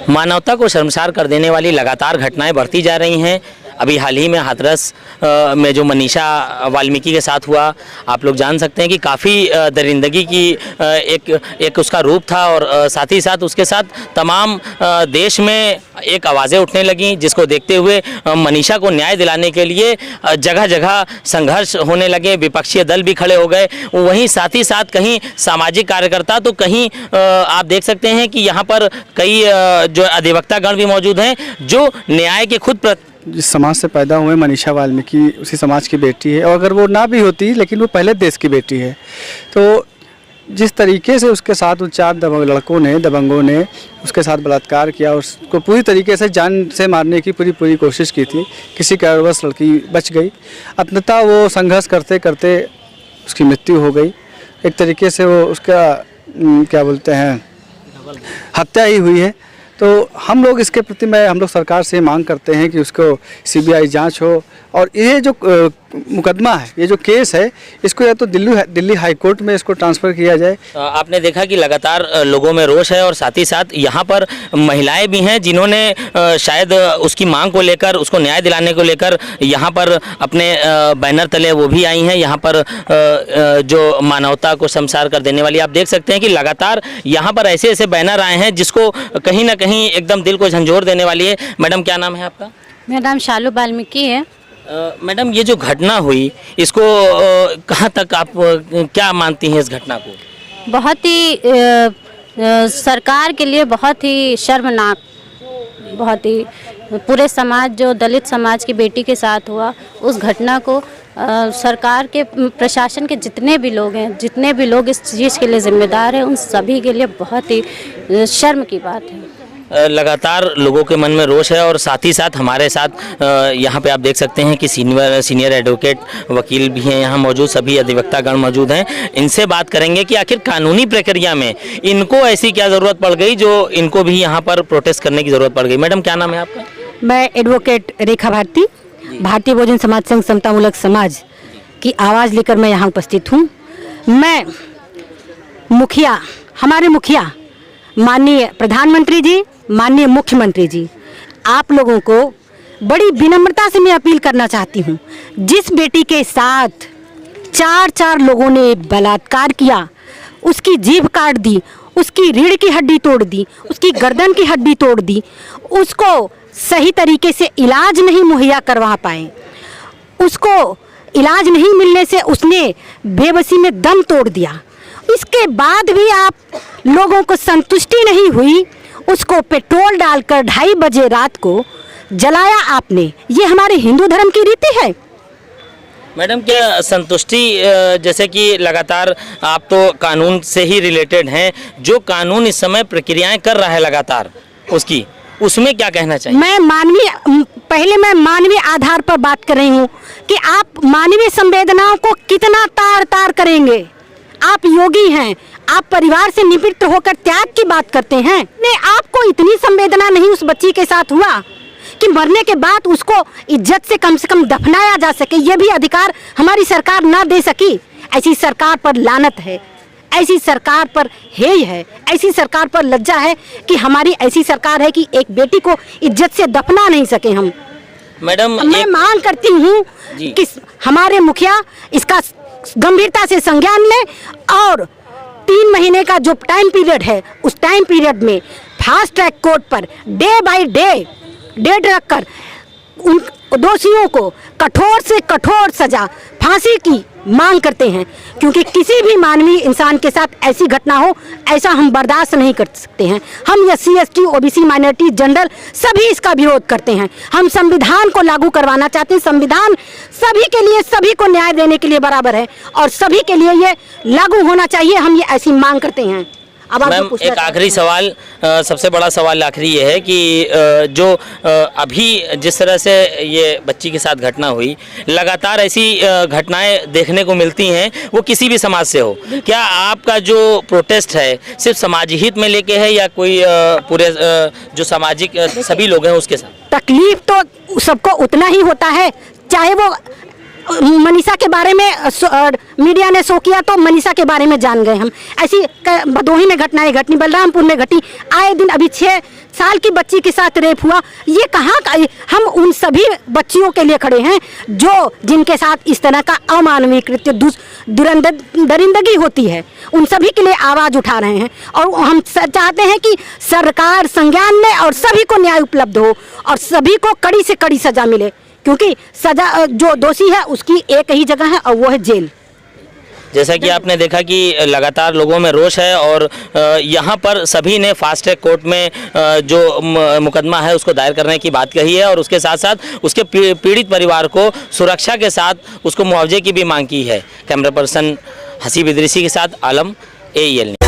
मानवता को शर्मसार कर देने वाली लगातार घटनाएं बढ़ती जा रही हैं। अभी हाल ही में हाथरस में जो मनीषा वाल्मीकि के साथ हुआ, आप लोग जान सकते हैं कि काफ़ी दरिंदगी की एक उसका रूप था और साथ ही साथ उसके साथ तमाम देश में एक आवाज़ें उठने लगीं, जिसको देखते हुए मनीषा को न्याय दिलाने के लिए जगह जगह संघर्ष होने लगे, विपक्षी दल भी खड़े हो गए। वहीं साथ ही साथ कहीं सामाजिक कार्यकर्ता तो कहीं आप देख सकते हैं कि यहाँ पर कई जो अधिवक्ता गण भी मौजूद हैं जो न्याय के खुद जिस समाज से पैदा हुए मनीषा वाल्मीकि उसी समाज की बेटी है, और अगर वो ना भी होती लेकिन वो पहले देश की बेटी है। तो जिस तरीके से उसके साथ उन 4 दबंगों ने उसके साथ बलात्कार किया, उसको पूरी तरीके से जान से मारने की पूरी कोशिश की थी, किसी कारणवश लड़की बच गई। अंततः वो संघर्ष करते करते उसकी मृत्यु हो गई। एक तरीके से वो उसका क्या बोलते हैं हत्या ही हुई है। तो हम लोग इसके प्रति हम लोग सरकार से मांग करते हैं कि उसको सीबीआई जांच हो, और ये जो मुकदमा है, ये जो केस है, इसको या तो दिल्ली हाई कोर्ट में इसको ट्रांसफ़र किया जाए। आपने देखा कि लगातार लोगों में रोष है और साथ ही साथ यहाँ पर महिलाएं भी हैं जिन्होंने शायद उसकी मांग को लेकर, उसको न्याय दिलाने को लेकर यहाँ पर अपने बैनर तले वो भी आई हैं। यहाँ पर जो मानवता को शर्मसार कर देने वाली, आप देख सकते हैं कि लगातार यहाँ पर ऐसे ऐसे बैनर आए हैं जिसको कहीं ना कहीं एकदम दिल को झंझोर देने वाली है। मैडम, क्या नाम है आपका? मेरा नाम शालू वाल्मीकि है। मैडम, ये जो घटना हुई, इसको कहाँ तक आप क्या मानती हैं इस घटना को? बहुत ही सरकार के लिए बहुत ही शर्मनाक, बहुत ही पूरे समाज, जो दलित समाज की बेटी के साथ हुआ, उस घटना को सरकार के, प्रशासन के जितने भी लोग हैं, जितने भी लोग इस चीज़ के लिए जिम्मेदार हैं, उन सभी के लिए बहुत ही शर्म की बात है। लगातार लोगों के मन में रोष है और साथ ही साथ हमारे साथ यहाँ पे आप देख सकते हैं कि सीनियर एडवोकेट वकील भी हैं यहाँ मौजूद, सभी अधिवक्तागण मौजूद हैं। इनसे बात करेंगे कि आखिर कानूनी प्रक्रिया में इनको ऐसी क्या ज़रूरत पड़ गई जो इनको भी यहाँ पर प्रोटेस्ट करने की ज़रूरत पड़ गई। मैडम, क्या नाम है आपका? मैं एडवोकेट रेखा भारती, भारतीय बहुजन समाज संघ समतामूलक समाज की आवाज़ लेकर मैं यहाँ उपस्थित हूँ। मैं हमारे मुखिया माननीय प्रधानमंत्री जी, माननीय मुख्यमंत्री जी, आप लोगों को बड़ी विनम्रता से मैं अपील करना चाहती हूँ। जिस बेटी के साथ 4 लोगों ने बलात्कार किया, उसकी जीभ काट दी, उसकी रीढ़ की हड्डी तोड़ दी, उसकी गर्दन की हड्डी तोड़ दी, उसको सही तरीके से इलाज नहीं मुहैया करवा पाए, उसको इलाज नहीं मिलने से उसने बेबसी में दम तोड़ दिया, इसके बाद भी आप लोगों को संतुष्टि नहीं हुई, उसको पेट्रोल डालकर 2:30 बजे रात को जलाया आपने। ये हमारे हिंदू धर्म की रीति है। मैडम, क्या संतुष्टि, जैसे कि लगातार आप तो कानून से ही रिलेटेड हैं, जो कानून इस समय प्रक्रियाएं कर रहा है लगातार, उसमें क्या कहना चाहिए? मैं मानवीय आधार पर बात कर रही हूँ कि आप मानवीय संवेदनाओं को कितना तार करेंगे। आप योगी हैं, आप परिवार से निवृत्त होकर त्याग की बात करते हैं। नहीं, आपको इतनी संवेदना नहीं उस बच्ची के साथ हुआ कि मरने के बाद उसको इज्जत से कम दफनाया जा सके। ये भी अधिकार हमारी सरकार ना दे सकी। ऐसी सरकार पर लानत है, ऐसी सरकार पर हेय है, ऐसी सरकार पर लज्जा है कि हमारी ऐसी सरकार है कि एक बेटी को इज्जत से दफना नहीं सके हम। मैडम, मैं मांग करती हूँ कि हमारे मुखिया इसका गंभीरता से संज्ञान लें और 3 महीने का जो टाइम पीरियड है, उस टाइम पीरियड में फास्ट ट्रैक कोर्ट पर डे बाय डे डेट रखकर उन दोषियों को कठोर से कठोर सजा, फांसी की मांग करते हैं, क्योंकि किसी भी मानवीय इंसान के साथ ऐसी घटना हो, ऐसा हम बर्दाश्त नहीं कर सकते हैं। हम SC ST OBC minority general सभी इसका विरोध करते हैं। हम संविधान को लागू करवाना चाहते हैं। संविधान सभी के लिए, सभी को न्याय देने के लिए बराबर है और सभी के लिए ये लागू होना चाहिए। हम ये ऐसी मांग करते हैं। अब मैम, एक आखिरी सवाल, सबसे बड़ा सवाल आखिरी ये है कि जो अभी जिस तरह से ये बच्ची के साथ घटना हुई, लगातार ऐसी घटनाएं देखने को मिलती हैं, वो किसी भी समाज से हो, क्या आपका जो प्रोटेस्ट है सिर्फ समाज हित में लेके है या कोई पूरे जो सामाजिक सभी लोग हैं उसके साथ? तकलीफ तो सबको उतना ही होता है, चाहे वो मनीषा के बारे में मीडिया ने शो किया तो मनीषा के बारे में जान गए हम। ऐसी भदोही में घटनाएं घटनी, बलरामपुर में घटी, आए दिन अभी 6 साल की बच्ची के साथ रेप हुआ, ये कहाँ का? हम उन सभी बच्चियों के लिए खड़े हैं जो जिनके साथ इस तरह का अमानवीय कृत्य दरिंदगी होती है, उन सभी के लिए आवाज़ उठा रहे हैं। और हम चाहते हैं कि सरकार संज्ञान ले और सभी को न्याय उपलब्ध हो और सभी को कड़ी से कड़ी सज़ा मिले, क्योंकि सज़ा जो दोषी है उसकी एक ही जगह है और वो है जेल। जैसा कि आपने देखा कि लगातार लोगों में रोष है और यहाँ पर सभी ने फास्ट ट्रैक कोर्ट में जो मुकदमा है उसको दायर करने की बात कही है और उसके साथ साथ उसके पीड़ित परिवार को सुरक्षा के साथ उसको मुआवजे की भी मांग की है। कैमरा पर्सन हसीब इदरीसी के साथ आलम, AEL।